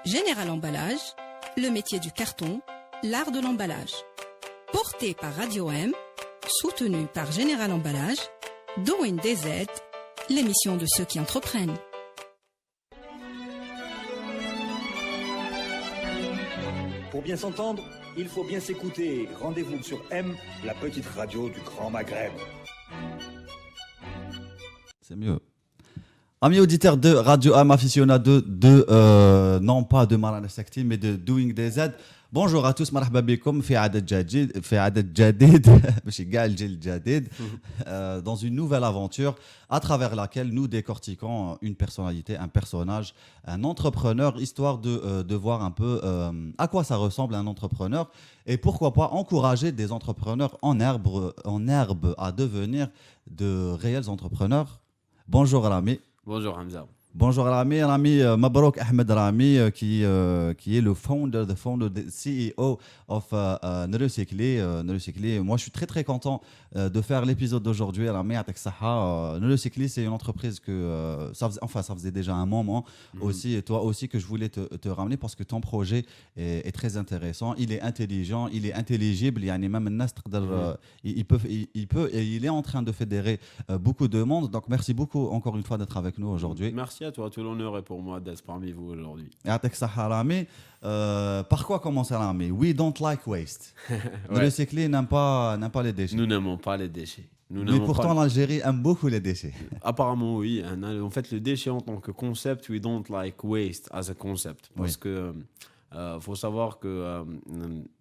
Général Emballage, le métier du carton, l'art de l'emballage. Porté par Radio M, soutenu par Général Emballage, Doing DZ, l'émission de ceux qui entreprennent. Pour bien s'entendre, il faut bien s'écouter. Rendez-vous sur M, la petite radio du Grand Maghreb. C'est mieux. Amis auditeurs de Radio Am, aficionados non pas de Marana Sakti, mais de Doing DZ. Bonjour à tous, مرحبا بكم في عدد جديد ماشي كاع الجيل الجديد dans une nouvelle aventure à travers laquelle nous décortiquons une personnalité, un personnage, un entrepreneur, histoire de voir un peu à quoi ça ressemble un entrepreneur et pourquoi pas encourager des entrepreneurs en herbe à devenir de réels entrepreneurs. Bonjour Rami. Bonjour Hamza. Bonjour Rami, Mabrouk Ahmed Rami qui est le founder, the CEO of Neurocycli. Moi, je suis très très content de faire l'épisode d'aujourd'hui. Rami, Neurocycli, c'est une entreprise que ça faisait déjà un moment aussi, et toi aussi, que je voulais te ramener parce que ton projet est très intéressant. Il est intelligent, il est intelligible. Même il est en train de fédérer beaucoup de monde. Donc, merci beaucoup encore une fois d'être avec nous aujourd'hui. Merci à toi, tout l'honneur est pour moi d'être parmi vous aujourd'hui. Par quoi commencer Rami? We don't like waste. Le recycler n'aime pas les déchets. Nous n'aimons pas les déchets. Mais pourtant l'Algérie aime beaucoup les déchets. Apparemment oui. En fait, le déchet en tant que concept, we don't like waste as a concept. Parce que faut savoir que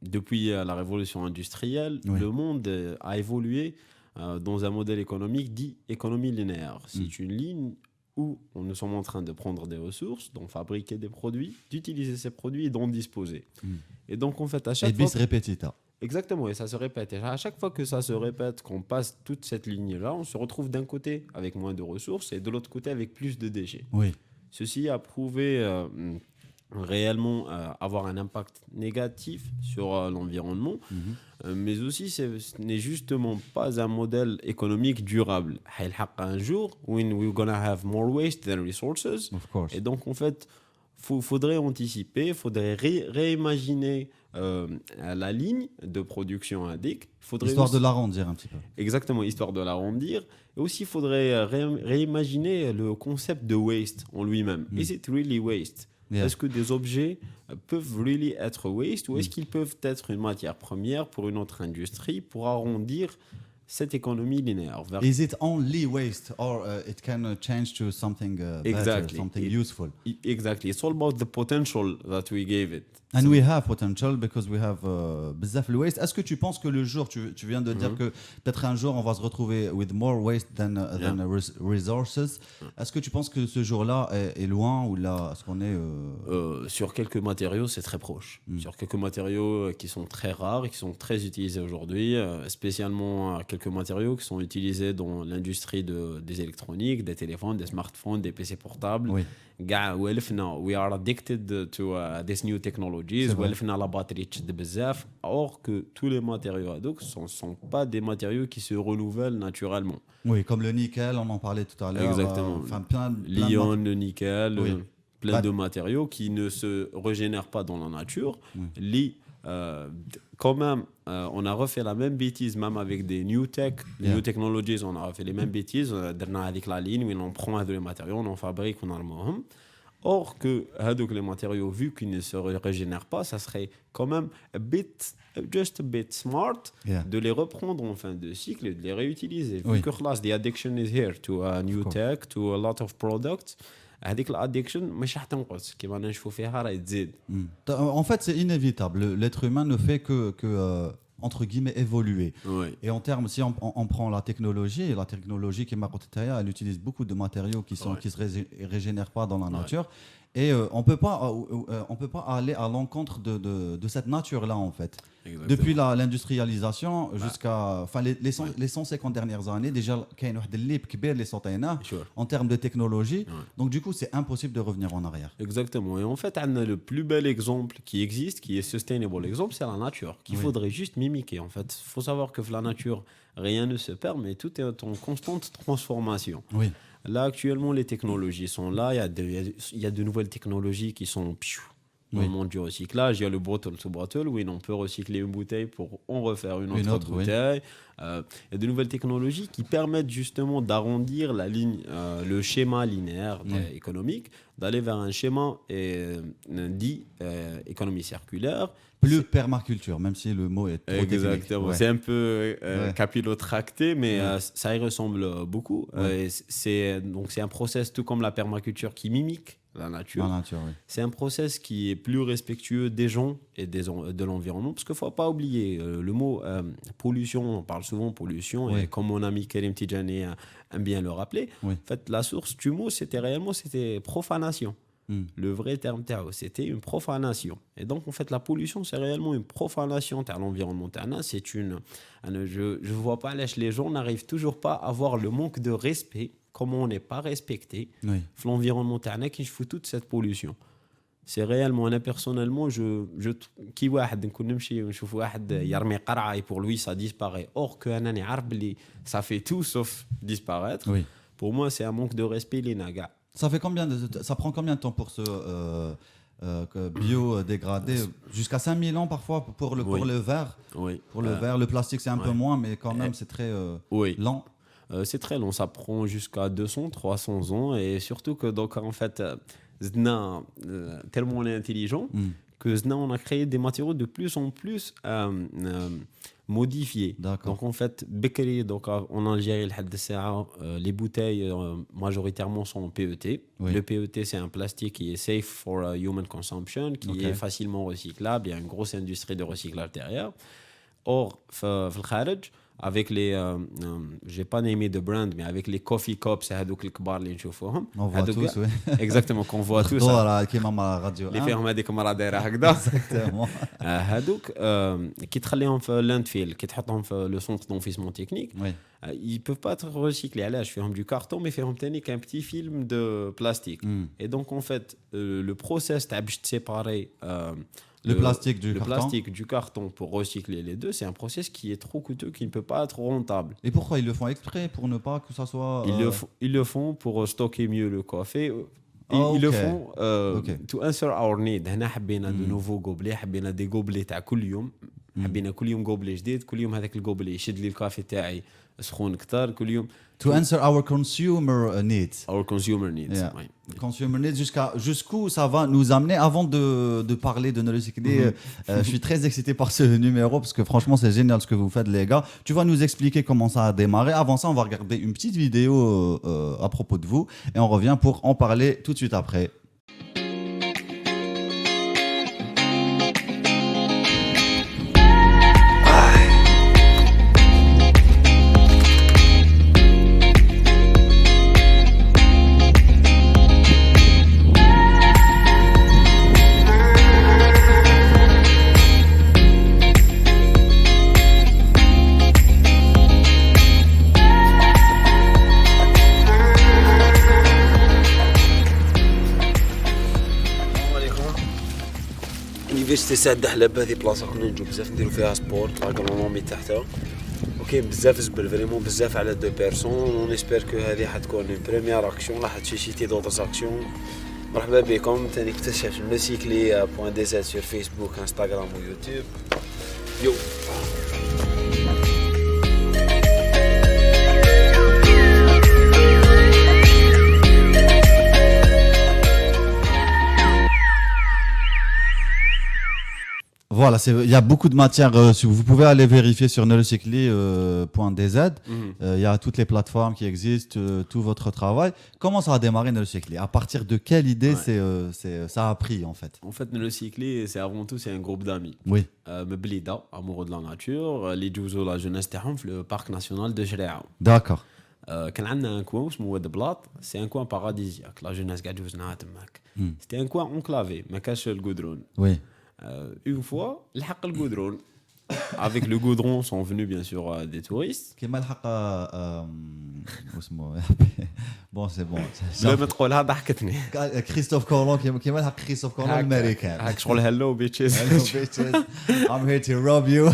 depuis la révolution industrielle, le monde a évolué dans un modèle économique dit économie linéaire. C'est une ligne où nous sommes en train de prendre des ressources, d'en fabriquer des produits, d'utiliser ces produits et d'en disposer. Et donc, en fait, à chaque fois... Et bis repetita. Exactement, et ça se répète. Et à chaque fois que ça se répète, qu'on passe toute cette ligne-là, on se retrouve d'un côté avec moins de ressources et de l'autre côté avec plus de déchets. Oui. Ceci a prouvé réellement avoir un impact négatif sur l'environnement, mais aussi ce n'est justement pas un modèle économique durable. Un jour, when we're gonna have more waste than resources, et donc en fait, faudrait anticiper, faudrait réimaginer la ligne de production indique. Histoire de l'arrondir un petit peu. Exactement, histoire de l'arrondir. Et aussi, il faudrait réimaginer le concept de waste en lui-même. Is it really waste? Est-ce que des objets peuvent really être waste ou est-ce qu'ils peuvent être une matière première pour une autre industrie pour arrondir cette économie linéaire? Is it only waste or it can change to something better, something useful? Exactly. It's all about the potential that we gave it. And we have potential because we have بزاف waste. Est-ce que tu penses que le jour, tu viens de dire que peut-être un jour on va se retrouver with more waste than resources. Est-ce que tu penses que ce jour-là est loin ou là, est-ce qu'on est sur quelques matériaux, c'est très proche. Sur quelques matériaux qui sont très rares et qui sont très utilisés aujourd'hui, spécialement quelques matériaux qui sont utilisés dans l'industrie des électroniques, des téléphones, des smartphones, des PC portables. Oui. We are addicted to these new technologies. La batterie تشد بزاف. Or que tous les matériaux ne sont pas des matériaux qui se renouvellent naturellement. Oui, comme le nickel, on en parlait tout à l'heure. Exactement. L'ion, le nickel, plein de matériaux qui ne se régénèrent pas dans la nature. Quand même, on a refait la même bêtise, même avec des new technologies, on a refait les mêmes bêtises. Avec la ligne, où on prend les matériaux, on en fabrique, on en arme. Or que les matériaux, vu qu'ils ne se régénèrent pas, ça serait quand même just a bit smart de les reprendre en fin de cycle et de les réutiliser. Vu que the addiction is here to new tech, to a lot of products. هذيك الادكشن مش راح تنقص كيما نشوفوا فيها راهي تزيد. En fait, c'est inévitable. L'être humain ne fait que entre guillemets évoluer. Et en termes, si on prend la technologie qui m'a raconté, elle utilise beaucoup de matériaux qui se régénèrent pas dans la nature. Et on peut pas aller à l'encontre de cette nature-là en fait. Exactement. Depuis l'industrialisation jusqu'à les 150 dernières années, déjà كاين واحد الليب كبير اللي صوتيناه en termes de technologie. Donc du coup, c'est impossible de revenir en arrière. Exactement. Et en fait, on a le plus bel exemple qui existe, qui est sustainable exemple, c'est la nature, qu'il faudrait juste mimiquer. En fait, faut savoir que la nature, rien ne se perd, mais tout est en constante transformation. Là, actuellement, les technologies sont là. Il y a de nouvelles technologies qui sont dans Oui. le monde du recyclage. Il y a le bottle to bottle, où on peut recycler une bouteille pour en refaire une autre oui. bouteille. Il y a de nouvelles technologies qui permettent justement d'arrondir la ligne, le schéma linéaire économique, d'aller vers un schéma dit économie circulaire. Plus permaculture, même si le mot est trop technique. Exactement. Ouais. C'est un peu Ouais. capillotracté, mais Ouais. ça y ressemble beaucoup. Ouais. Et c'est un process tout comme la permaculture qui mimique la nature. La nature, oui. C'est un process qui est plus respectueux des gens et de l'environnement. Parce qu'il ne faut pas oublier le mot pollution. On parle souvent pollution. Oui. Et comme mon ami Karim Tidjani aime bien le rappeler, Oui. en fait, la source du mot, c'était profanation. Hmm. Le vrai terme Tao, c'était une profanation. Et donc, en fait, la pollution, c'est réellement une profanation de l'environnement. Je ne vois pas, les gens n'arrivent toujours pas à voir le manque de respect, comment on n'est pas respecté Oui. dans l'environnement qui fout toute cette pollution. C'est réellement, أنا personnellement, كي واحد نكون نمشي ونشوف واحد يرمي قرعة et pour lui ça disparaît. Or que أنا نعرف بلي ça fait tout sauf disparaître. Oui. Pour moi, c'est un manque de respect les nagas. Ça prend combien de temps pour se biodégrader? Jusqu'à 5000 ans parfois pour le verre. Oui. Pour le verre, le plastique c'est un peu moins, mais quand même c'est très Oui. lent. C'est très long, ça prend jusqu'à 200, 300 ans et surtout que donc en fait, Zna, tellement on est intelligent que Zna, on a créé des matériaux de plus en plus modifiés. D'accord. Donc en fait, Bekri, donc en Algérie, les bouteilles majoritairement sont en PET. Oui. Le PET, c'est un plastique qui est safe for human consumption, qui est facilement recyclable. Il y a une grosse industrie de recyclage derrière. Or, في الخارج, avec les, j'ai pas nommé de brand, mais avec les coffee cups, c'est هذوك الكبار اللي نشوفوهم. On voit tous, oui. Exactement, qu'on voit tous. Voilà, كيما مع راديو اللي فيهم هذيك مرة دايرة هكذا. Exactement. هذوك كي تخليهم في لاندفيل كي تحطهم في لو سونتر d'enfouissement technique, Oui. ils peuvent pas être recyclés. علاش فيهم du carton mais فيهم تاني qu'un petit film de plastique. Et donc en fait le process تاع باش تسيباري Le plastique du le carton. plastique du carton pour recycler les deux, c'est un process qui est trop coûteux, qui ne peut pas être rentable. Et pourquoi ils le font exprès pour ne pas que ça soit Ils le font pour stocker mieux le café. Ah, Ils le ok. font Ok. to answer our need. هنا حبينا de nouveaux gobelets, حبينا des gobelets تاع كل يوم. حبينا كل يوم gobelet جديد، كل يوم هذاك الجوبلي يشد لي الكافي تاعي سخون كتر كل يوم. to answer our consumer needs. Our consumer needs. Yeah. Oui. Consumer needs, jusqu'où ça va nous amener avant de parler de Neurocycler. Je suis très excité par ce numéro parce que franchement c'est génial ce que vous faites les gars. Tu vas nous expliquer comment ça a démarré. Avant ça on va regarder une petite vidéo à propos de vous et on revient pour en parler tout de suite après. يونيفرسيتي سعد حلب هذه بلاصه خلينا نجو بزاف نديرو فيها سبورت لاغرونومي تحتها وكاين بزاف زبل فريمون بزاف على دو بيرسون اون اسبير كو هذه حتكون اون بريمير اكسيون راح تشيتي دوطس اكسيون. مرحبا بكم ثاني اكتشف Neurocycler.dz sur فيسبوك انستغرام ويوتيوب. يو Voilà, il y a beaucoup de matières. Vous pouvez aller vérifier sur neurocycler.dz. Il y a toutes les plateformes qui existent, tout votre travail. Comment ça a démarré Neurocycler? À partir de quelle idée ça a pris en fait? En fait, Neurocycler, c'est avant tout c'est un groupe d'amis. Oui. Meblida, amoureux de la nature, les جوزوا la jeunesse تاعهم في le parc national de Jreao. D'accord. كان عندنا un coin اسمه واد بلاط, c'est un coin paradisiaque. La jeunesse قاعد جوزناها تماك. C'était un coin enclavé, ما كاش الجودرون. Oui. Une fois, الحق الجودرون. Avec le goudron sont venus bien sûr des touristes. كيما الحق اسمه بون سي بون لا ما تقولها ضحكتني. كريستوف كولون كيما الحق كريستوف كولون الامريكان. هاك شغل هلو بيتشز. I'm here to rob you.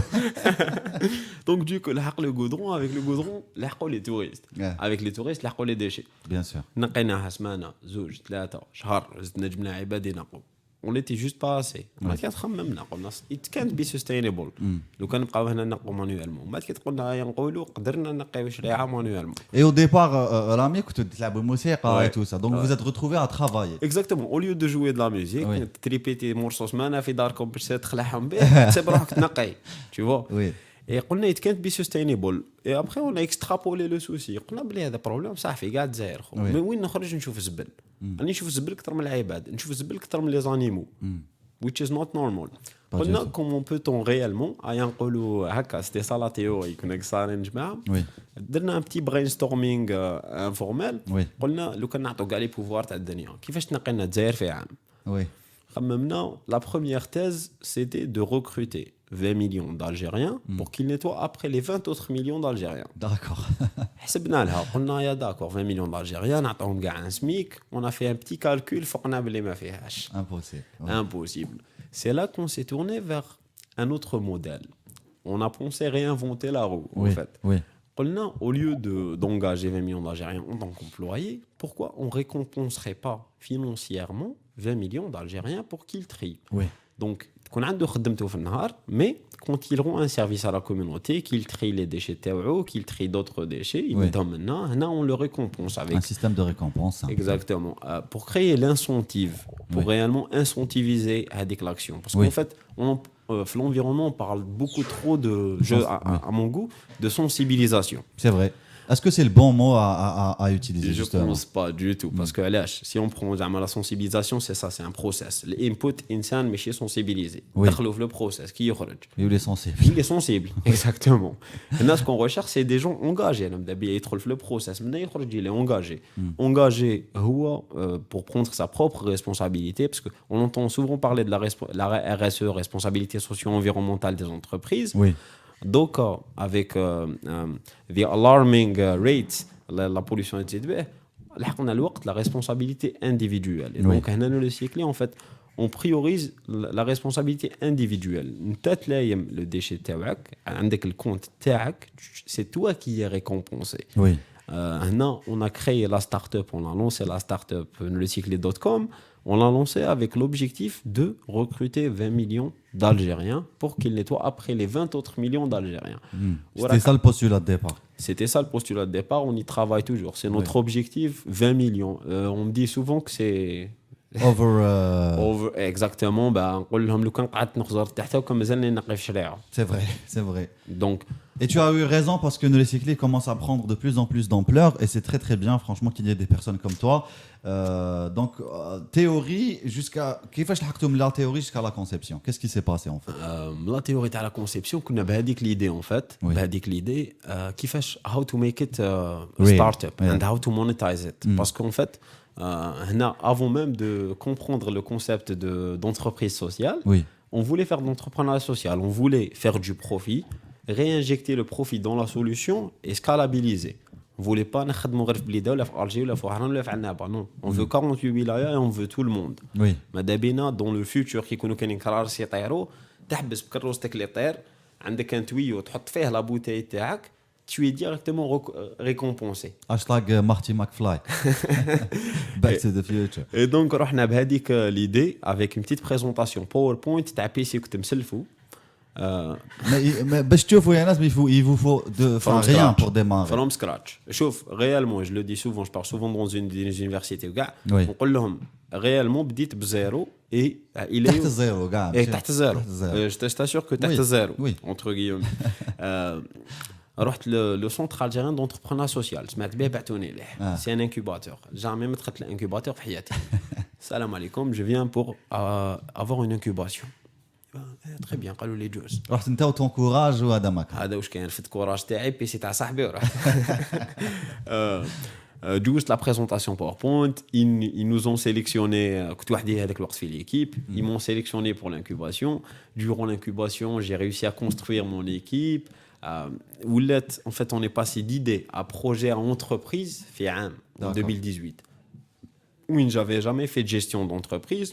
Donc du coup, الحق le goudron, avec le goudron, لحقوا les touristes. Yeah. Avec les touristes, لحقوا les déchets. Bien sûr. نقيناها سمانه زوج ثلاثه شهر زدنا جبنا عباد ينقوا on n'était juste pas assez. ما كان خممنا قلنا it can't be sustainable. لو كان نبقاو هنا نقوا مانويلمون بعد كي قلنا نقولوا قدرنا نقيو شريعه مانويلمون. Et au départ, Rami, tu تلعب الموسيقى et tout ça. Donc vous êtes retrouvés à travailler. Exactement. Au lieu de jouer de la musique, تريبيتي morceaux سمانه في داركم باش تخلعهم به تسيب روحك تنقي. Tu vois. Oui. Et قلنا it can't be sustainable. Et après on a extrapolé le souci. قلنا بلي هذا بروبليم صح في قاعد الجزائر خو. مي وين نخرج نشوف الزبل. راني نشوف الزبل اكثر من العباد، نشوف الزبل اكثر من لي زانيمو. Which is not normal. قلنا comment peut-on réellement ايا نقولوا هكا سيتي سا لا تيوري كنا قصارين جماعه. درنا ان بتي برينستورمينغ انفورمال. قلنا لو كان نعطوا كاع لي بوفوار تاع الدنيا كيفاش تنقي لنا الجزائر في عام. خممنا la première thèse c'était de recruter 20 millions d'Algériens pour qu'ils nettoient après les 20 autres millions d'Algériens. D'accord. حسبنا لها قلنا يا داكور 20 millions d'Algériens نعطوهم كاع un SMIC. On a fait un petit calcul فقنا بلي ما فيهاش. Impossible. C'est là qu'on s'est tourné vers un autre modèle. On a pensé réinventer la roue en fait. قلنا au lieu d'engager 20 millions d'Algériens en tant qu'employés, pourquoi on récompenserait pas financièrement 20 millions d'Algériens pour qu'ils trient. Donc qu'on عنده خدمته في النهار mais quand ils auront un service à la communauté qu'ils trient les déchets تاعو qu'ils trient d'autres déchets يبداو منا هنا on le récompense avec un système de récompense. Exactement. Pour créer l'incentive pour réellement incentiviser هذيك l'action parce qu'en fait l'environnement on parle beaucoup trop de à mon goût de sensibilisation. C'est vrai. Est-ce que c'est le bon mot à utiliser? Je ne pense pas du tout. Parce que si on prend la sensibilisation, c'est ça, c'est un process. L'input, insan, mais chez sensibilisé. Le process, qui est Il est sensible. Il est sensible, exactement. Et là, ce qu'on recherche, c'est des gens engagés. Le process, il est engagé. Engagé pour prendre sa propre responsabilité, parce qu'on entend souvent parler de la RSE, responsabilité socio-environnementale des entreprises. Donc, avec the alarming rates, la pollution, etc., la responsabilité individuelle. Et donc, dans le cycle, en fait, on priorise la responsabilité individuelle. Le déchet تاعك, عندك le compte تاعك, c'est toi qui es récompensé. On a créé la start-up, on a lancé la start-up lecycle.com. On l'a lancé avec l'objectif de recruter 20 millions d'Algériens pour qu'ils nettoient après les 20 autres millions d'Algériens. C'était ça le postulat de départ. C'était ça le postulat de départ, on y travaille toujours. C'est notre objectif, 20 millions. On me dit souvent que c'est... Over, exactement. C'est vrai, c'est vrai. Donc, et tu as eu raison parce que le cyclisme commence à prendre de plus en plus d'ampleur et c'est très très bien franchement qu'il y ait des personnes comme toi. Donc théorie jusqu'à la théorie jusqu'à la conception. Qu'est-ce qui s'est passé en fait? La théorie de la conception qu'on a بهذيك l'idée en fait. بهذيك l'idée كيفاش how to make it a startup and how to monetize it. Parce qu'en fait avant même de comprendre le concept d'entreprise sociale, on voulait faire de l'entrepreneuriat social, on voulait faire du profit, réinjecter le profit dans la solution et scalabiliser. On ne voulait pas نخدموا غير في بليده ولا في الجزائر ولا في وحران ولا في عنابه. Non, on veut 48 wilayas et on veut tout le monde. ماذا بينا dans le futur كي يكونوا كاينين كرارس يطيروا تحبس بكروستك اللي يطير عندك ان تويو تحط فيه لا بوتاي تاعك tu es directement récompensé. Hashtag Marty McFly. Back to the future. Et donc, on a l'idée avec une petite présentation PowerPoint, tu as PC que tu me selfou. Mais il vous faut rien pour démarrer. From scratch. Chouf, réellement, je le dis souvent, je parle souvent dans une des universités. On dit لهم réellement, بديت بزيرو et il est تحت الزيرو كاع. تحت الزيرو. Je t'assure que تحت الزيرو. Entre guillemets. رحت لو سونتر الجيريان دونتربرونيا سوسيال سمعت به بعثوني ليه سي ان انكوباتور جامي ما دخلت الانكوباتور في حياتي السلام عليكم جو فيان بور افوار اون انكوباسيون تري بيان قالوا لي جوز رحت انت وتون كوراج وهذا ما كان هذا واش كاين في الكوراج تاعي بيسي تاع صاحبي ورحت juste la présentation PowerPoint, ils nous ont sélectionné, ils m'ont sélectionné pour l'incubation. Durant l'incubation, j'ai réussi à construire mon équipe. En fait, on est passé d'idée à projet à entreprise en 2018. Où je n'avais jamais fait de gestion d'entreprise.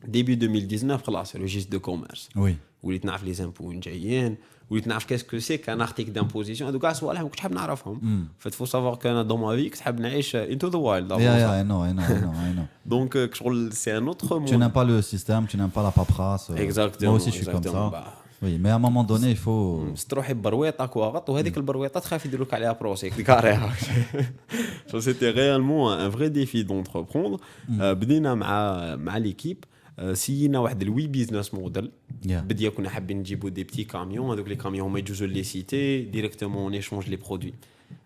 début 2019 خلاص registre de commerce Oui. وليت نعرف لي زامبو وين جايين وليت نعرف كاسكو سي كان ارتيك دامبوزيسيون هذوك كاع صوالح ما كنتش حاب نعرفهم فو سافوار كان دون ما في كنت حاب نعيش انتو ذا وايلد I know. دونك شغل سي ان اوتر Tu n'aimes pas le système, tu n'aimes pas la paperasse. Exactement. Moi aussi, je suis comme ça. Oui, mais à un moment donné, il faut. تروحي برويطه كواغط وهذيك البرويطه تخاف يديروك عليها بروسيك كاريها سيتي ريالمون ان فري ديفي دونتربروندر بدينا مع ليكيب سينا واحد الوي بيزنس موديل بديا كنا حابين نجيبوا دي بتي كاميون هذوك لي كاميون ما يجوزوا لي سيتي ديريكتومون اون ايشونج لي برودوي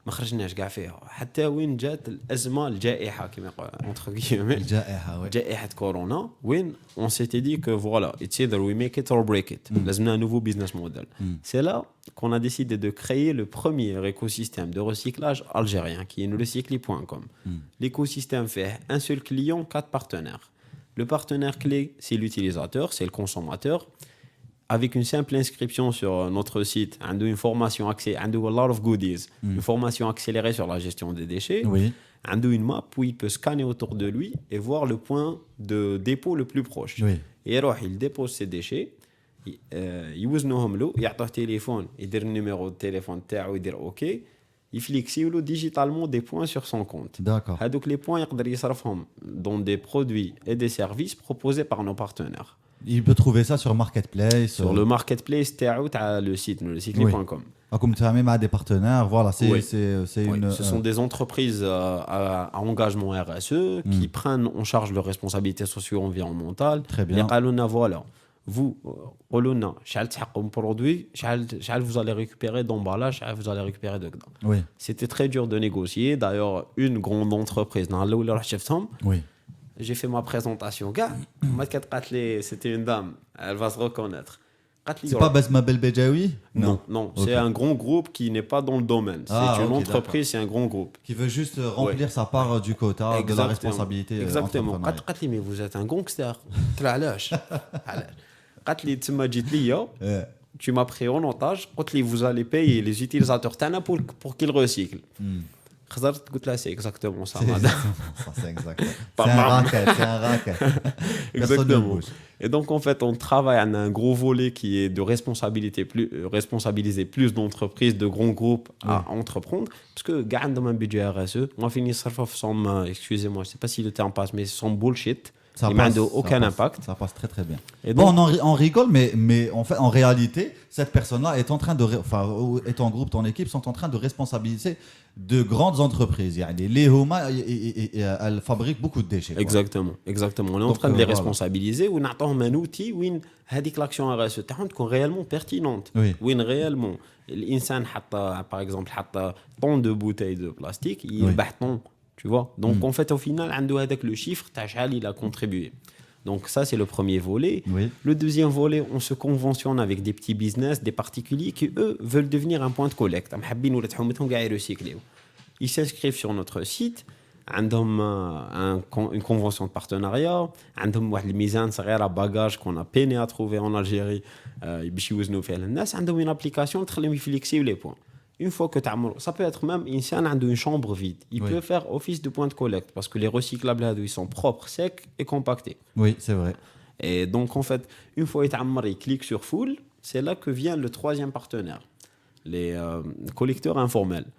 ما خرجناش كاع فيها حتى وين جات الازمه الجائحه كما يقول اونتر كيمي الجائحه جائحه كورونا وين اون سيتي دي كو فوالا اتس ايذر وي ميك ات اور بريك ات لازمنا نوفو بيزنس موديل سي لا qu'on a décidé de créer le premier écosystème de recyclage algérien qui est recycli.com. L'écosystème fait un seul client, 4 partenaires. Le partenaire clé, c'est l'utilisateur, c'est le consommateur. Avec une simple inscription sur notre site, on a une formation accès, on a a lot of goodies, une formation accélérée sur la gestion des déchets. Oui. On a une map où il peut scanner autour de lui et voir le point de dépôt le plus proche. Oui. Et alors, il dépose ses déchets. يوزنوهم له يعطوه تليفون يدير النيميرو التليفون تاعو يدير اوكي يفليكسيو له ديجيتالمون دي بوين سور سون كونت D'accord. هذوك لي بوين يقدر يصرفهم دون دي برودوي اي دي سيرفيس بروبوزي بار نو بارتنير Il peut trouver ça sur Marketplace. sur le marketplace تاعو لو سيت lecycli.com. Comme tu as même des partenaires, voilà, c'est Oui. c'est Oui, une. ce sont des entreprises à engagement RSE qui prennent en charge leurs responsabilités socio-environnementales. Très bien. Les قالوا voilà, vous قولوا لنا شحال تحققوا من برودوي شحال vous allez récupérer d'emballage شحال vous allez récupérer de dedans. Oui. C'était très dur de négocier. D'ailleurs, une grande entreprise dans le où شفتهم Oui. j'ai fait ma présentation كاع ما كانت قالت لي c'était une dame elle va se reconnaître قالت لي C'est pas Basma Belbejaoui? non, Ok. c'est un grand groupe qui n'est pas dans le domaine. Ah, C'est une ok, entreprise, c'est un grand groupe. Qui veut juste remplir sa part du quota de la responsabilité. Exactement. entrepreneuriale. قالت لي mais vous êtes un gangster. قلت لها علاش؟ قالت لي تما جيت ليا tu m'as pris en otage قلت لي vous allez payer les utilisateurs تاعنا pour qu'ils recyclent. خزرت قلت لها c'est exactement ça. C'est exact. C'est un racket, c'est un racket. Personne ne Exactement. bouge. Et donc, en fait, on travaille à un gros volet qui est de responsabiliser plus d'entreprises, de grands groupes à entreprendre. Parce que, gars, dans un budget RSE, on va finir sans, excusez-moi, je ne sais pas si le terme passe, mais sans bullshit. Ça Il n'a passe, aucun ça passe, impact. Ça passe très très bien. Et Bon, donc- on rigole, mais en fait, en réalité, cette personne-là est en train de, est en groupe, ton équipe sont en train de responsabiliser de grandes entreprises. Yani, les Homa, elles fabriquent beaucoup de déchets. quoi. Exactement. On est en Donc, train de les voilà. responsabiliser ou نعطوهم un outil où هذيك l'action RSE تاعهم تكون réellement pertinente. Oui. وين réellement الإنسان حط par exemple حط طن de bouteilles de plastique يربح طن. Tu vois. Donc en fait au final عنده هذاك le chiffre تاع شحال il a contribué. Donc ça c'est le premier volet. Oui. Le deuxième volet, on se conventionne avec des petits business, des particuliers qui eux veulent devenir un point de collecte. حابين ولاد حومتهم كاع يريسيكليو. Ils s'inscrivent sur notre site. عندهم une convention de partenariat. عندهم واحد الميزان صغيره bagage qu'on a peiné à trouver en Algérie باش يوزنوا فيها للناس. عندهم une application تخليهم يفليكسيو les points. Une fois que tu as... Ça peut être même une chambre vide. Il peut faire office de point de collecte parce que les recyclables, ils sont propres, secs et compactés. Oui, c'est vrai. Et donc, en fait, une fois qu'il clique sur full, c'est là que vient le troisième partenaire, les collecteurs informels.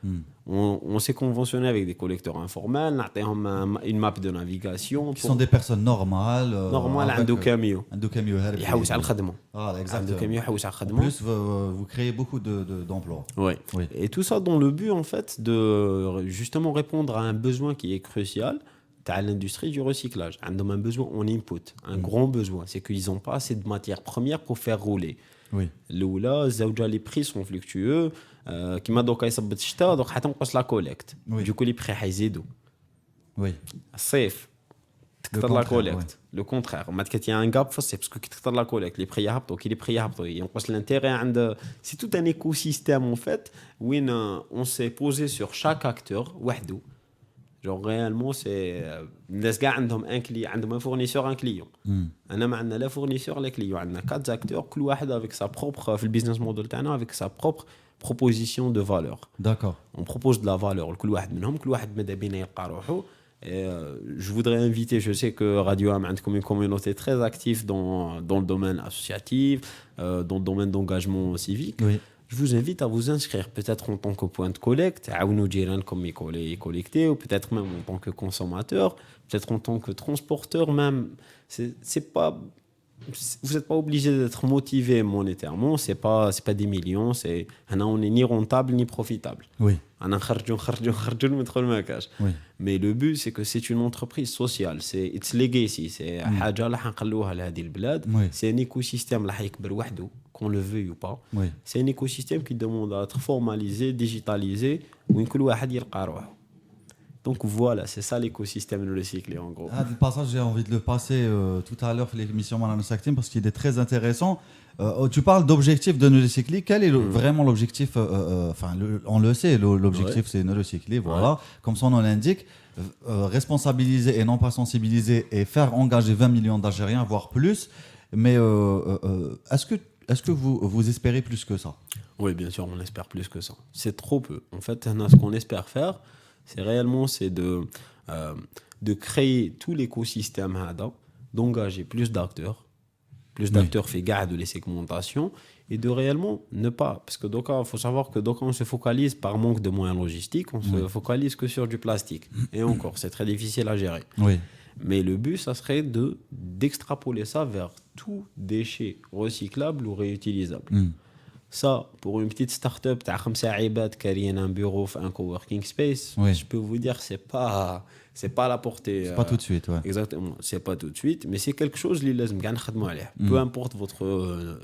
On s'est conventionné avec des collecteurs informels, on a une map de navigation. Qui sont des personnes normales. Normales, عندو كاميو. عندو كاميو هارب. يحوس على الخدمة. Voilà, عندو exactement. كاميو يحوس على En الخدمة. plus, vous créez beaucoup d'emplois. Oui. Oui. Et tout ça dans le but, en fait, de justement répondre à un besoin qui est crucial à l'industrie du recyclage. Ils ont un besoin en input, un grand besoin. C'est qu'ils n'ont pas assez de matières premières pour faire rouler. Oui. Là, les prix sont fluctueux. كما دوكا يصبت الشتاء دوك حتنقص لا كوليكت. Oui. Du coup, les prix حيزيدوا. Oui. الصيف تكثر لا كوليكت. لو كونترير ما كي ان غاب في الصيف باسكو كي تكثر لا كوليكت لي بري يهبطوا كي لي بري يهبطوا ينقص الانتيري عند سي تو ان ايكو سيستيم ان فيت وين اون سي بوزي سور شاك اكتور وحده جون ريالمون سي الناس كاع عندهم ان كلي عندهم ان فورنيسور ان كليون انا ما عندنا لا فورنيسور لا كليون عندنا 4 اكتور كل واحد افيك سا بروبر في البيزنس موديل تاعنا افيك سا بروبر proposition de valeur. D'accord. On propose de la valeur لكل واحد منهم كل واحد ماذا بينا يلقى روحه Et je voudrais inviter, je sais que Radio Am a une communauté très active dans le domaine associatif, dans le domaine d'engagement civique. Oui. Je vous invite à vous inscrire peut-être en tant que point de collecte, à nous dire comme collecter, ou peut-être même en tant que consommateur, peut-être en tant que transporteur même. C'est pas, vous n'êtes pas obligé d'être motivé monétairement, c'est pas des millions, on n'est ni rentable ni profitable. Oui. Oui. Mais le but, c'est que c'est une entreprise sociale, c'est its legacy, c'est حاجة راح نخلوها لهذه البلاد. Oui. C'est un écosystème راح يكبر وحده, qu'on le veuille ou pas. Oui. C'est un écosystème qui demande à être formalisé, digitalisé, où كل واحد يلقى روحه. Donc voilà, c'est ça l'écosystème de recycler en gros. Le passage, j'ai envie de le passer tout à l'heure, l'émission Malano Saktim, parce qu'il est très intéressant. Tu parles d'objectif de recycler. Quel est vraiment l'objectif on le sait, l'objectif c'est de recycler, voilà. Comme son nom l'indique, responsabiliser et non pas sensibiliser et faire engager 20 millions d'Algériens, voire plus. Mais est-ce que vous espérez plus que ça? Oui, bien sûr, on espère plus que ça. C'est trop peu. En fait, ce qu'on espère faire, c'est de créer tout l'écosystème, d'engager plus d'acteurs fait garde de les segmentations et de réellement ne pas, parce que donc il faut savoir que donc on se focalise par manque de moyens logistiques, on se focalise que sur du plastique et encore c'est très difficile à gérer. Oui. Mais le but, ça serait d'extrapoler ça vers tout déchet recyclable ou réutilisable. Ça, pour une petite start-up, tu as 5 عباد كاريين un bureau, un coworking space, je peux vous dire, c'est pas à la portée. C'est pas tout de suite, ouais. Exactement, c'est pas tout de suite, mais c'est quelque chose اللي لازم كاع نخدموا عليه. Peu importe votre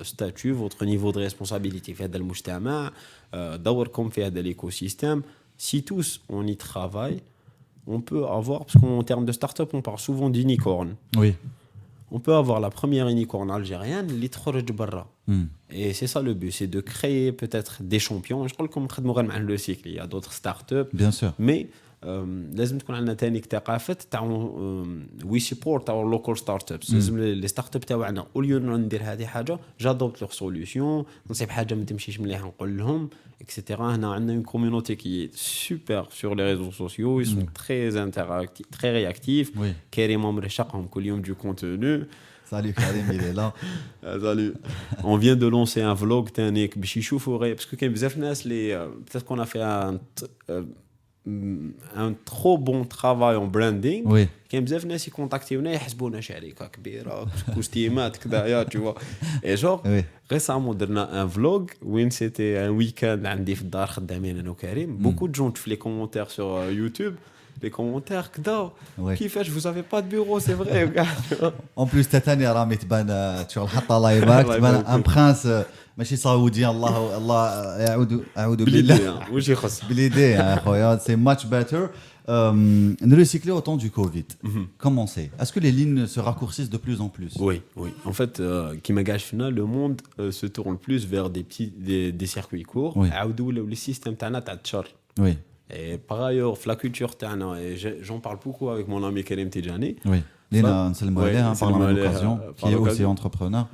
statut, votre niveau de responsabilité في هذا المجتمع, دوركم في هذا l'écosystème, si tous on y travaille, on peut avoir, parce qu'en termes de start-up, on parle souvent d'unicorn. Oui. On peut avoir la première unicorn algérienne, l'itkhorj barra. Et c'est ça le but, c'est de créer peut-être des champions. Je crois que le cycle, il y a d'autres startups. Bien sûr. Mais لازم تكون عندنا ثاني ثقافه تاع وي سبورت اور لوكال ستارت ابس. لازم لي ستارت اب تاعنا اوليو ندير هذه حاجه جادوبت لوغ سوليوشن، نصيب حاجه ما تمشيش مليح نقول لهم اكسيتيرا. هنا عندنا une communauté qui est super sur les réseaux sociaux, ils sont très interactifs, très réactifs. كريم مرشقهم كل يوم du contenu. Salut Karim, il est là. Salut. On vient de lancer un vlog تانيك باش يشوفوا parce que كاين بزاف ناس اللي peut-être qu'on a fait un trop bon travail en branding. Oui. كاين بزاف ناس يكونتاكتيونا يحسبونا شركه كبيره كوستيمات كذايا tu vois. Et genre récemment درنا un vlog وين c'était un week-end عندي في الدار خدامين انا وكريم. Beaucoup de gens في les commentaires sur YouTube, les commentaires كذا كيفاش vous avez pas de bureau, c'est vrai. En plus cette année رامي تبان شغل الحطه لايباك تبان ان برانس ماشي سعودي. الله يعود بالله واش يخص باليدي يا خويا. C'est much better. Ne recycler au temps du Covid. Comment c'est? Est-ce que les lignes se raccourcissent de plus en plus? Oui. En fait, qui m'engage final, le monde se tourne plus vers des circuits courts. Les systèmes تاعنا تاع التشر. Oui. Et par ailleurs, la culture تاعنا, et j'en parle beaucoup avec mon ami Karim Tidjani. Oui. Lina نسلموا عليه par la même occasion, qui est aussi entrepreneur.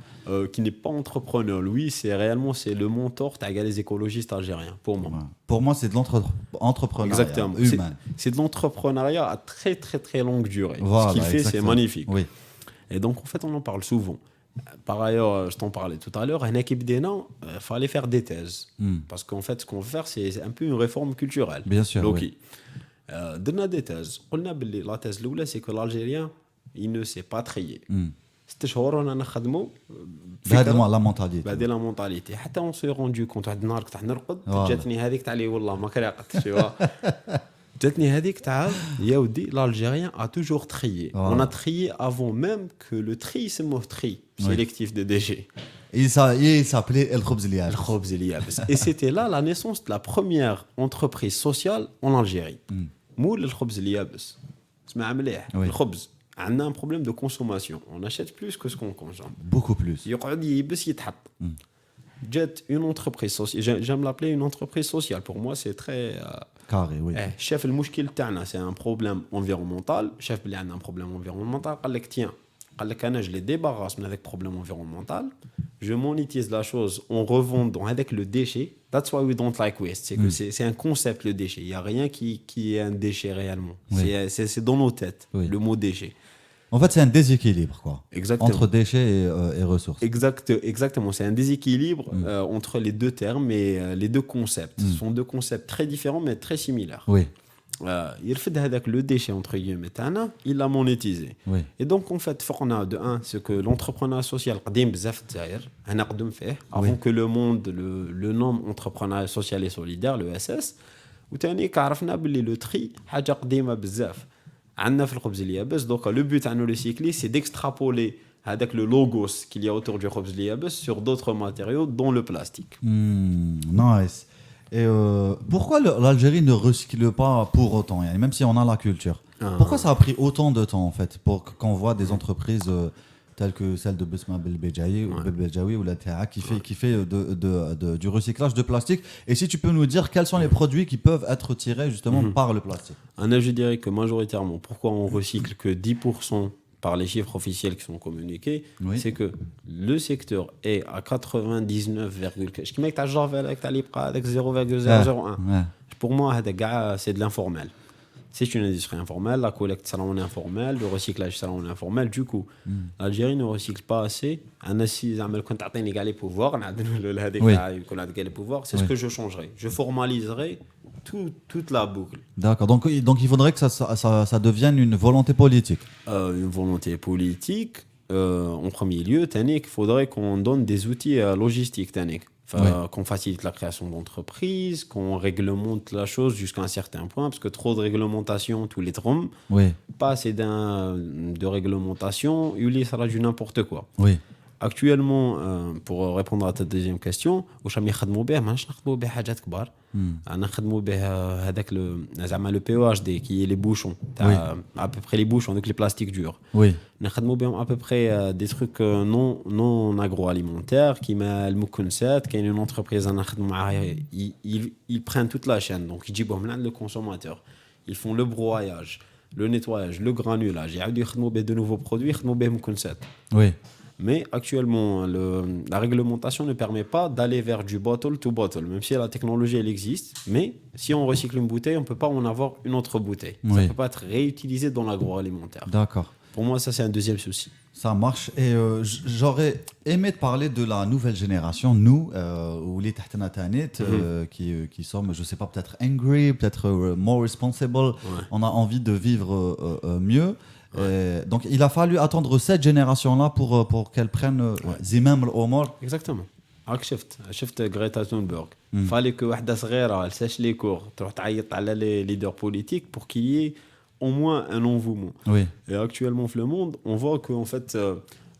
Qui n'est pas entrepreneur, lui, c'est le mentor des écologistes algériens, pour moi. Pour moi, c'est de l'entrepreneuriat. Exactement. Humain. C'est de l'entrepreneuriat à très très très longue durée. Voilà, ce qu'il fait, exactement. c'est magnifique. Oui. Et donc, en fait, on en parle souvent. Par ailleurs, je t'en parlais tout à l'heure, une équipe d'ENA, il fallait faire des thèses. Parce qu'en fait, ce qu'on veut faire, c'est un peu une réforme culturelle. Bien sûr, oui. On a des thèses. La thèse, c'est que l'Algérien, il ne sait pas trier. 6 شهور وانا نخدموا بهذا لا مونتاليتي بهذه لا مونتاليتي حتى on s'est rendu compte واحد النهار كنت نرقد جاتني هذيك تاع لي والله ما كرهقت شي جاتني هذيك تاع يا ودي l'Algérien a toujours trié. On a trié avant même que le tri يسموه tri sélectif des déchets. Il s'appelait الخبز اليابس. Et c'était là la naissance de la première entreprise sociale en Algérie. مول الخبز اليابس اسمع مليح الخبز. On a un problème de consommation. On achète plus que ce qu'on consomme. Beaucoup plus. Une entreprise sociale. J'aime l'appeler une entreprise sociale. Pour moi, c'est très carré. Oui. Chef, le mouchkil tana, c'est un problème environnemental. Chef, il a un problème environnemental. Il dit tiens, je les débarrasse avec problème environnemental. je monétise la chose en revendant avec le déchet. That's why we don't like waste. C'est que c'est un concept, le déchet. Il n'y a rien qui est un déchet réellement. Oui. C'est dans nos têtes, Oui. le mot déchet. En fait, c'est un déséquilibre, quoi. Exactement. Entre déchets et ressources. Exactement. C'est un déséquilibre entre les deux termes et les deux concepts. Ce sont deux concepts très différents mais très similaires. Oui, يرفد هذاك le déchet entre guillemets تاعنا, il l'a monétisé. oui, Et donc en fait فقنا de un ce que l'entrepreneuriat social قديم بزاف في الجزائر انا قدم فيه avant que le monde le nom entrepreneuriat social et solidaire le SS وثاني كعرفنا باللي لو تري حاجه قديمه بزاف عندنا في الخبز اليابس. Donc le but à nous recycler c'est d'extrapoler avec le logos qu'il y a autour du khobz اليابس sur d'autres matériaux dont le plastique. Nice. Et pourquoi l'Algérie ne recycle pas pour autant, même si on a la culture? Pourquoi ça a pris autant de temps, en fait, pour qu'on voit des entreprises telles que celle de Besma Belbedjaoui ou la TEA qui fait du recyclage de plastique? Et si tu peux nous dire quels sont les produits qui peuvent être tirés justement par le plastique? Je dirais que majoritairement, pourquoi on recycle que 10% par les chiffres officiels qui sont communiqués, Oui. c'est que le secteur est à 99, je dis que tu as genre avec 0,001. Ouais. Pour moi, c'est de l'informel. C'est une industrie informelle, la collecte sera en informel, le recyclage sera en informel. Du coup, l'Algérie ne recycle pas assez. C'est ce que je changerai. Je formaliserai toute la boucle. D'accord. Donc il faudrait que ça devienne une volonté politique. Une volonté politique, en premier lieu. Il faudrait qu'on donne des outils logistiques. Qu'on facilite la création d'entreprises, qu'on réglemente la chose jusqu'à un certain point, parce que trop de réglementation, tous les trompes, Oui, pas assez de réglementation, il sera du n'importe quoi. oui. Actuellement, pour répondre à ta deuxième question, واش راهم يخدموا به ماش نخدموا به حاجات كبار. انا نخدموا به هذاك زعما le POHD qui est les bouchons, à peu près les bouchons avec les plastiques durs. Oui. نخدموا بهم à peu près des trucs non agroalimentaires qui m'a المكنسات كاين une entreprise انا نخدم معاها ils prennent toute la chaîne, donc يجيبوهم لعند le consommateur, ils font le broyage, le nettoyage, le granulage, يعاودوا يخدموا به de nouveaux produits يخدموا بهم مكنسات. Oui. Mais actuellement, la réglementation ne permet pas d'aller vers du bottle to bottle, même si la technologie elle existe. Mais si on recycle une bouteille, on ne peut pas en avoir une autre bouteille. Ça ne peut pas être réutilisé dans l'agroalimentaire. D'accord. Pour moi, ça c'est un deuxième souci. Ça marche. Et j'aurais aimé te parler de la nouvelle génération, nous, ou les Tahtana Tanit, qui sommes, je ne sais pas, peut-être angry, peut-être more responsible. Ouais. On a envie de vivre mieux. Donc il a fallu attendre cette génération-là pour qu'elle prenne Zimam al-Omar. Exactement. شفت غريتا ثونبرغ. Fallait que واحدة صغيرة elle sèche les cours, تروح تعيط على les leaders politiques pour qu'il y ait au moins un engouement. Oui. Et actuellement, dans le monde, on voit que en fait,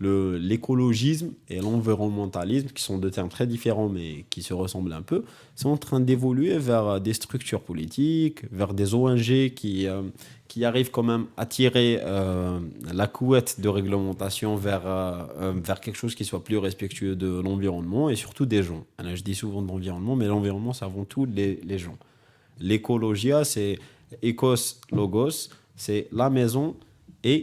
l'écologisme et l'environnementalisme, qui sont deux termes très différents mais qui se ressemblent un peu, sont en train d'évoluer vers des structures politiques, vers des ONG qui arrivent quand même à tirer la couette de réglementation vers quelque chose qui soit plus respectueux de l'environnement et surtout des gens. Alors, je dis souvent de l'environnement, mais l'environnement, c'est avant tout les gens. L'écologie, c'est Ecos Logos, c'est la maison et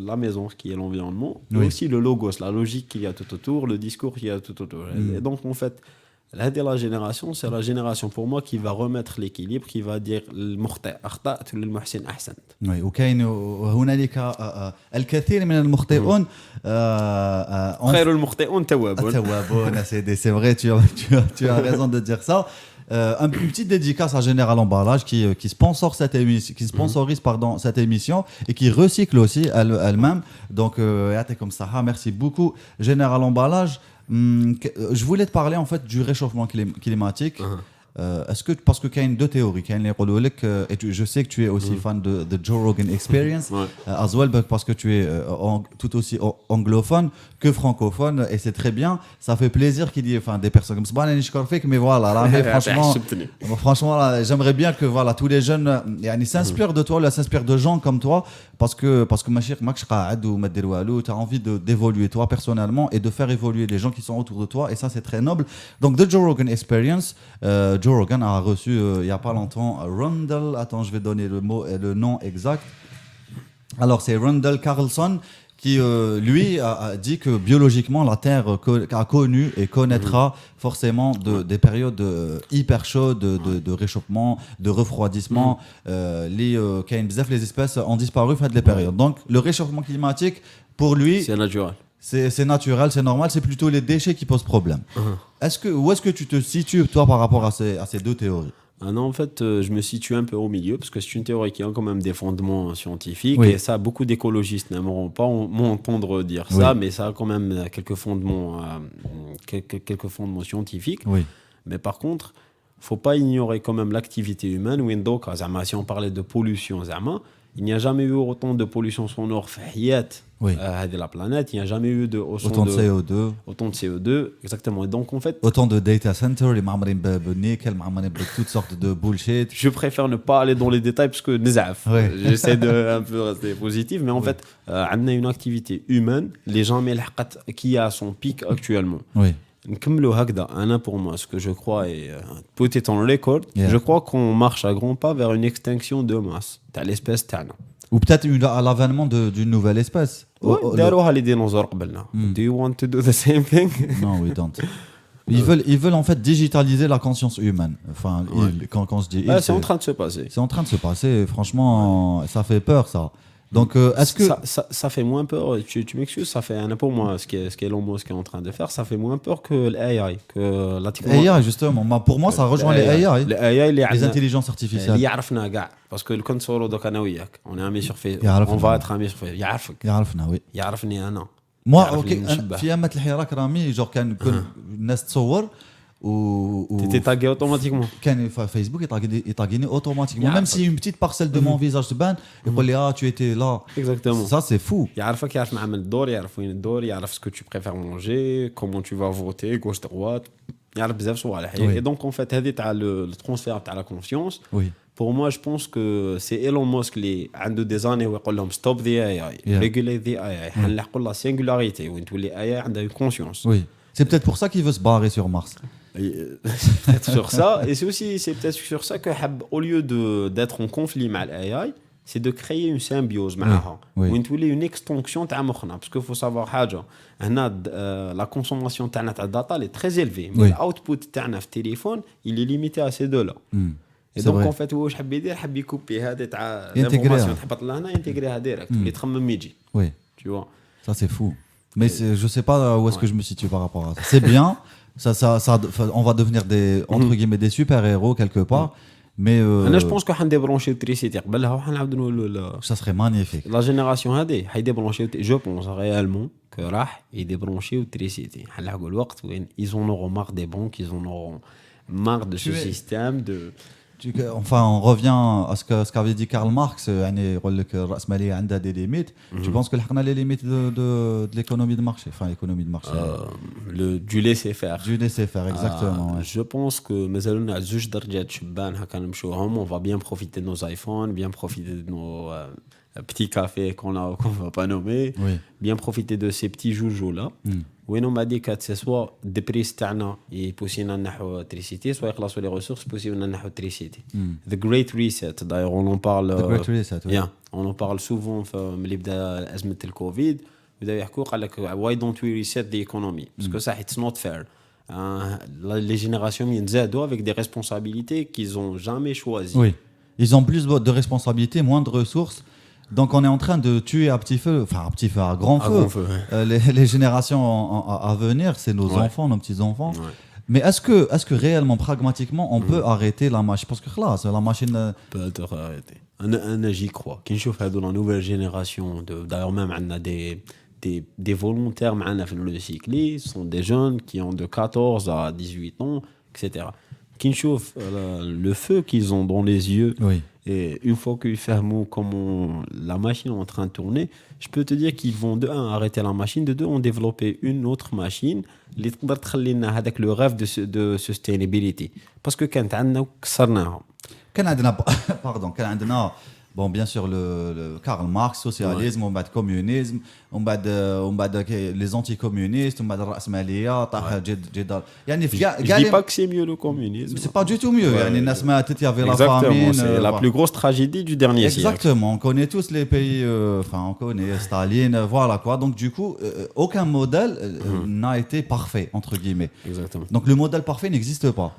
la maison qui est l'environnement, mais aussi le logos, la logique qu'il y a tout autour, le discours qu'il y a tout autour. Et donc en fait, la génération, c'est la génération pour moi qui va remettre l'équilibre, qui va dire المخطئ أخطأت للمحسن أحسنت. Oui, وكاين هنالك الكثير من المخطئون خير المخطئون توابون. C'est vrai, tu as raison de dire ça. Une petite dédicace à Général Emballage qui sponsorise cette émission et qui recycle aussi elle-même. Donc, comme ça, merci beaucoup Général Emballage. Je voulais te parler en fait du réchauffement climatique. Est-ce que, parce que il y a deux théories, et je sais que tu es aussi fan de Joe Rogan Experience, as well, parce que tu es tout aussi anglophone que francophone, et c'est très bien. Ça fait plaisir qu'il y ait des personnes comme ça, mais voilà, là, mais franchement là, j'aimerais bien que voilà, tous les jeunes s'inspirent de toi, s'inspirent de gens comme toi, parce que tu as envie d'évoluer toi personnellement et de faire évoluer les gens qui sont autour de toi, et ça c'est très noble. Donc de Joe Rogan Experience, Joe Rogan a reçu il n'y a pas longtemps Randall, attends, je vais donner le nom exact. Alors c'est Randall Carlson qui lui a dit que biologiquement la Terre a connu et connaîtra forcément des périodes hyper chaudes de réchauffement, de refroidissement. Les espèces ont disparu à les périodes. Donc le réchauffement climatique, pour lui, C'est naturel. c'est naturel, c'est normal, c'est plutôt les déchets qui posent problème. Où est-ce que tu te situes, toi, par rapport à ces deux théories? Ah non, en fait, je me situe un peu au milieu parce que c'est une théorie qui a quand même des fondements scientifiques Oui. et ça, beaucoup d'écologistes n'aimeront pas m'entendre dire ça, mais ça a quand même quelques fondements scientifiques. Oui. Mais par contre, faut pas ignorer quand même l'activité humaine. Si on parlait de pollution, il n'y a jamais eu autant de pollution sonore de la planète. Il n'y a jamais eu Autant de CO2. Autant de CO2, exactement. Et donc, en fait, Autant de data centers, les معمرين بالنيكل, معمرين toutes sortes de bullshit. je préfère ne pas aller dans les détails parce que Ouais. j'essaie de un peu rester positif. Mais en fait, on a une activité humaine, les gens qui a son pic actuellement. Oui. نكملوا هكذا انا pour moi ce que je crois et peut-être en record Yeah. je crois qu'on marche à grands pas vers une extinction de masse تاع l'espèce تاعنا. Ou peut-être à l'avènement d'une nouvelle espèce. داروها les dinosaures قبلنا. Do you want to do the same thing? Non, we don't. Ils veulent en fait digitaliser la conscience humaine. Enfin, quand je dis ils, C'est en train de se passer. c'est en train de se passer. Franchement, ça fait peur, ça. Donc, est-ce que... Ça fait moins peur, tu m'excuses, ça fait pour moi ce qu'Elon Musk est en train de faire, ça fait moins peur que l'AI, que la technologie. AI, justement. Pour moi, ça rejoint les AI. Les intelligences اللي artificielles. يعرفنا كاع باسكو اللي كنت صورو دوك انا وياك on est amis sur Facebook, يعرفنا. on va être amis sur Facebook, يعرفك يعرفنا وي. يعرفني انا Moi, يعرفني اوكي نشبه. في ايامات الحراك رامي جور كان الناس تصور T'étais tagué automatiquement. كان فيسبوك يطاقيني اوتوماتيكمون يعرفك. même si une petite parcelle de mon visage تبان يقول لي tu étais là. Exactement. Ça c'est fou. يعرفك، يعرف معامل الدور، يعرف وين الدور، يعرف ce que tu préfères manger, comment tu vas voter, gauche droite، يعرف بزاف صوالح. Oui. Et donc en fait هذه تاع le transfert تاع la confiance. Oui. Pour moi, je pense que c'est Elon Musk qui a des années où il dit stop the AI, Yeah. regulate the AI, نلحقوا la singularité où تولي AI a une conscience. Oui. C'est peut-être pour ça qu'il veut se barrer sur Mars. C'est peut-être sur ça, et c'est peut-être sur ça que au lieu d'être en conflit avec l'AI, c'est de créer une symbiose معها oui. وين تولي une extension تاع مخنا. Parce qu'il faut savoir حاجة هنا la consommation تاعنا تاع data elle est très élevée, mais Oui. l'output تاعنا في التليفون il est limité à ces deux-là. Et C'est donc vrai. en fait واش حب يدير، حب يكوبي هذه تاع ينتجريها. l'information تحبط لهنا ينتجريها ديريكت تولي تخمم يجي، Oui. tu vois. Ça c'est fou. Mais je sais pas où est-ce que je me situe par rapport à ça. C'est bien. On va devenir entre guillemets des super-héros quelque part. Mais انا جو بونس كو حنديبرونشيو تريسيتي قبلها وحنعاودوا نقولوا ça serait magnifique. لا جينيراسيون هذه حيديبرونشيو جو بونس ريالمون كو راح يديبرونشيو تريسيتي. حنلحقوا الوقت وين ils en auront marre des banques, ils en auront marre de ce système de Enfin, on revient à ce qu'avait dit Karl Marx. يعني يقول لك الرأسمالية عندها des limites. Tu penses que لحقنا les limites de l'économie de marché, enfin l'économie de marché. du laisser faire. Du laisser faire exactement. Ouais. Je pense que مازالنا زوج درجات شبان هكا نمشوهم. On va bien profiter de nos iPhones, bien profiter de nos petits cafés qu'on va pas nommer, Oui. bien profiter de ces petits joujoux là. وين on m'a dit que c'est soit des prix تاعنا يبوسينا نحو تريسيتي، soit يخلصوا les ressources يبوسينا نحو تريسيتي. The Great Reset d'ailleurs on en parle. The Great Reset, oui. Yeah, on en parle souvent ملي بدا أزمة الكوفيد بداو يحكوا قال لك why don't we reset the economy parce que ça it's not fair. Les générations ينزادوا avec des responsabilités qu'ils ont jamais choisies. Oui. Ils ont plus de responsabilités, moins de ressources. Donc on est en train de tuer à petit feu, enfin à petit feu, à grand feu. grand feu, ouais. Les générations à venir, c'est nos Ouais. enfants, nos petits-enfants. Ouais. Mais est-ce que réellement, pragmatiquement, on peut arrêter la machine? Parce que là, c'est la machine... Peut-être arrêter. أنا j'y crois. كي نشوف هذو la nouvelle génération d'ailleurs même عندنا des volontaires معنا في le cyclisme sont des jeunes qui ont de 14 à 18 ans, etc. كي نشوف le feu qu'ils ont dans les yeux. Oui. Et une fois qu'ils ferment comment la machine est en train de tourner, je peux te dire qu'ils vont de un arrêter la machine, de deux ont développé une autre machine اللي تقدر تخلينا هذاك le rêve de sustainability. Parce que كانت عندنا وكسرناها. كان عندنا كان عندنا Bon, bien sûr, le Karl Marx, socialisme, on bat communisme, on bat les anticommunistes, on bat الرأسمالية, جدال. يعني Je dis pas que c'est mieux le communisme. c'est pas du tout mieux. يعني الناس ماتت, il y avait la Exactement, famine. c'est la plus grosse tragédie du dernier siècle. Exactement, on connaît tous les pays, enfin on connaît Staline, voilà quoi. Donc du coup, aucun modèle n'a été parfait, entre guillemets. Exactement. Donc le modèle parfait n'existe pas.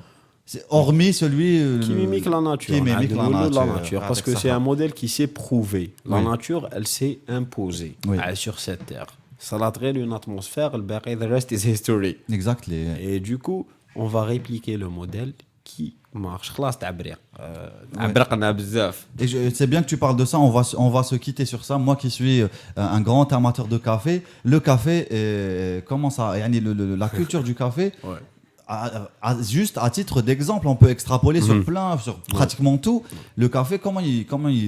Hormis celui Qui mimique la nature. Qui mimique la nature. Parce que c'est un modèle qui s'est prouvé. La Oui. nature, elle s'est imposée Oui. sur cette terre. Ça a créé une atmosphère, the rest is history. Exactly. Et du coup, on va répliquer le modèle qui marche. خلاص تعبرق. عبرقنا بزاف. Et c'est bien que tu parles de ça, on va se quitter sur ça. Moi qui suis un grand amateur de café, le café, comment ça, la culture du café, Ouais. juste à titre d'exemple, on peut extrapoler sur sur pratiquement tout. Le café, comment il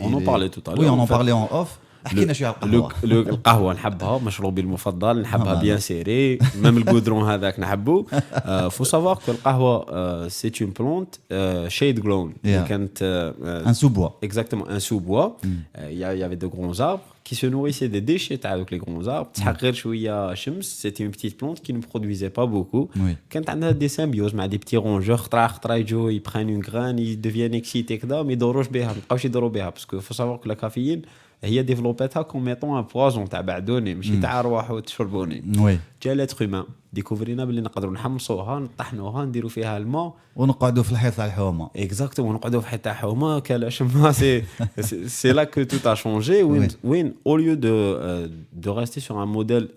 on en parlait tout à l'heure. Oui, on en En fait, parlait en off. حكينا شوية على القهوة. القهوه نحبها مشروبي المفضل نحبها بيان سيري ميم البودرون هذاك نحبو فو سافوار كو القهوه سي اون بلونت شيد جلون كانت Un sous-bois. exactement un sous-bois il y avait de grands arbres qui se nourrissaient des déchets avec les grands arbres تسحق غير شويه شمس c'était une petite plante qui ne produisait pas beaucoup Oui. كانت عندها des symbioses مع des petits rongeurs خطره يجوا ils prennent une graine ils deviennent excités كذا ما يدوروش بها ما يبقاوش يدوروا بها parce que faut savoir que la caféine هي ديفلوباتها كوم ميطون ان بوازون تاع بعدوني ماشي تاع ارواح وتشربوني Oui. جا لاتر هومان ديكوفرينا باللي نقدروا نحمصوها نطحنوها نديروا فيها الماء ونقعدوا في الحيط تاع الحومة. اكزاكتومون نقعدوا في حيط تاع حومه كلاش ما سي لا كو توت ا شونجي وين au lieu de rester sur un modèle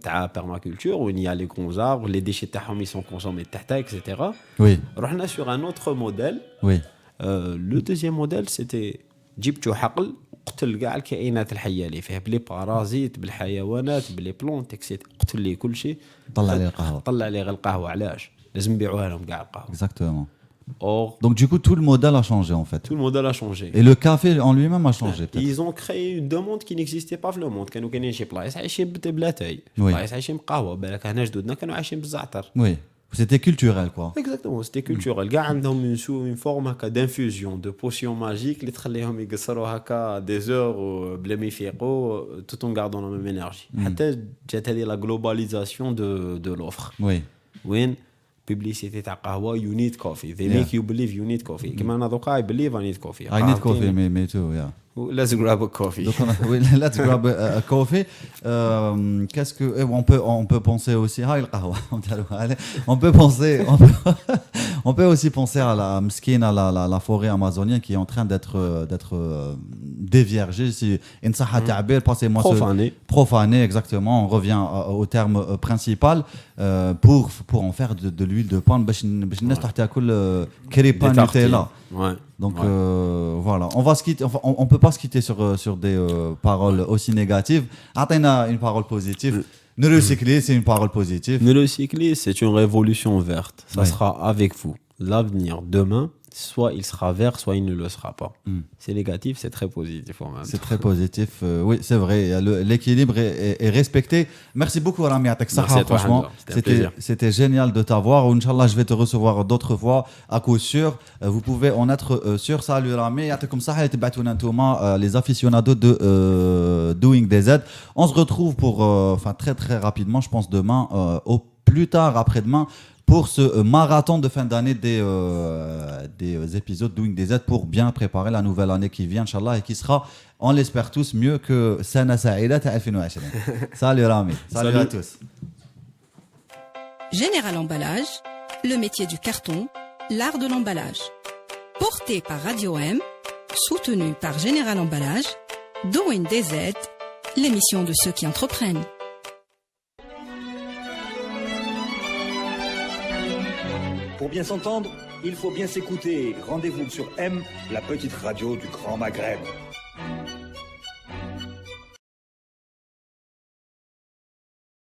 تاع permaculture où il y a les grands arbres les déchets تاعهم ils sont consommés تحتها etc. Oui. رحنا sur un autre modèle. Oui. Le deuxième modèle c'était جبتوا حقل قتل كاع الكائنات الحيه اللي فيه بلي بارازيت بالحيوانات بلي بلونت اكسيت قتل لي كل شيء طلع لي القهوة. طلع لي غير القهوه علاش لازم نبيعوها لهم كاع القهوه. Exactement. Or Donc du coup, tout le modèle a changé en fait. tout le modèle a changé. Et le café en lui-même a changé peut-être. Ils ont créé une demande qui n'existait pas في le monde. كانوا كاينين شي بلايص عايشين بلاتاي Oui. بلايص عايشين بقهوه بالك هنا جدودنا كانوا عايشين بالزعتر. Oui. C'était culturel quoi. Exactement, c'était culturel. كاع عندهم une forme هكا d'infusion de potion magique اللي تخليهم يقصروا هكا des heures بلا ما يفيقوا tout en gardant la même énergie. حتى جات هذه la globalisation de l'offre. Oui. وين publicité تاع قهوه you need coffee. They Yeah. make you believe you need coffee. كيما انا دوكا I believe I need coffee. I need coffee, me too, yeah. Let's grab a coffee. Donc, oui, let's grab a coffee. Qu'est-ce que on peut penser aussi on peut aussi penser à la mskine, à la forêt amazonienne qui est en train d'être déviergée, si passez-moi profané, exactement. On revient au terme principal pour en faire de l'huile de palme باش الناس تاكل كريبا نوتيلا. Ouais. Donc voilà, on va se quitter, enfin, on peut pas se quitter sur des paroles aussi négatives. Atteindre une parole positive. Ne recycler, c'est une parole positive. Ne recycler, c'est une révolution verte. Ça sera avec vous. L'avenir demain, soit il sera vert, soit il ne le sera pas. C'est négatif, c'est très positif. C'est très positif. Oui, c'est vrai. L'équilibre est respecté. Merci beaucoup, Rami Atek Saha. Franchement, c'était génial de t'avoir. Inch'Allah, je vais te recevoir d'autres fois, à coup sûr. Vous pouvez en être sûr. Salut, Rami. Atekum Saha et Tebatouna Touma, les aficionados de Doing DZ. On se retrouve pour, très très rapidement, je pense demain, au plus tard après-demain, pour ce marathon de fin d'année des épisodes Doing DZ pour bien préparer la nouvelle année qui vient, Inch'Allah, et qui sera, on l'espère tous, mieux que Sana Saïda 2020. Salut Rami, salut à tous. Général Emballage, le métier du carton, l'art de l'emballage. Porté par Radio M, soutenu par Général Emballage, Doing DZ, l'émission de ceux qui entreprennent. Pour bien s'entendre, il faut bien s'écouter. Rendez-vous sur M, la petite radio du Grand Maghreb.